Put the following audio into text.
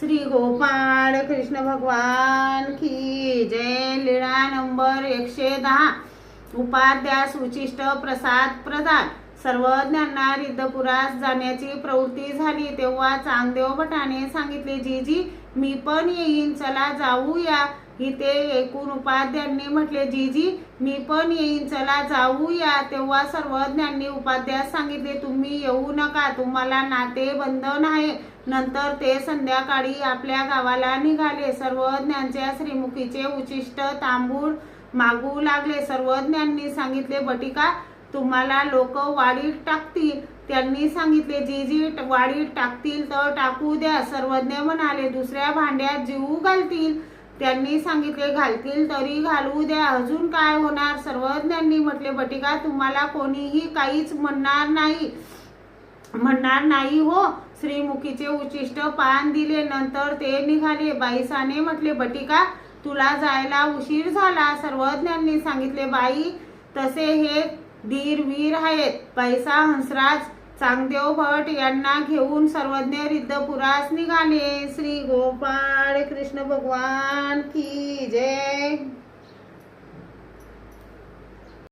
श्री गोपाळ कृष्ण भगवान की जय। लीळा नंबर 110। उपाध्यास उचिष्ट प्रसाद प्रदान। सर्वज्ञांना रिद्धपुरास जाण्याची प्रवृत्ती झाली तेव्हा चांगदेव भटाने सांगितले, जीजी मी पण येईन, चला जाऊया। इथे ऐकून उपाध्यांनी म्हटले, जीजी मी पण येईन, चला जाऊया। तेव्हा सर्वज्ञांनी उपाध्यास सांगितले, तुम्ही येऊ नका, तुम्हाला नाते बंधन आहे। नंतर ते संध्याकाळी आपल्या गावाला निघाले। सर्वज्ञांच्या श्रीमुखीचे उचिष्ट तांबूळ मागू लागले। सर्वज्ञांनी सांगितले, बटिका तुम्हाला लोक वाडीत टाकतील। त्यांनी सांगितले, जीजी वाडीत टाकतील तर टाकू द्या। सर्वज्ञ म्हणाले, दुसऱ्या भांड्यात जीव घालतील। त्यांनी सांगितले, घालतील तरी घालू द्या, अजून काय होणार। सर्वज्ञांनी म्हटले, बटिका तुम्हाला कोणीही काहीच म्हणणार नाही हो। श्रीमुखीचे उचिष्ट पान दिले, नंतर ते निघाले। बाईसाने म्हटले, बटिका तुला जायला उशीर झाला। सर्वज्ञांनी सांगितले, बाई तसे हे धीरवीर आहेत। बाईसा हंसराज चांगदेव भट यांना घेऊन सर्वज्ञ रिद्धपुरास निघाले। श्री गोपाळ कृष्ण भगवान की जय।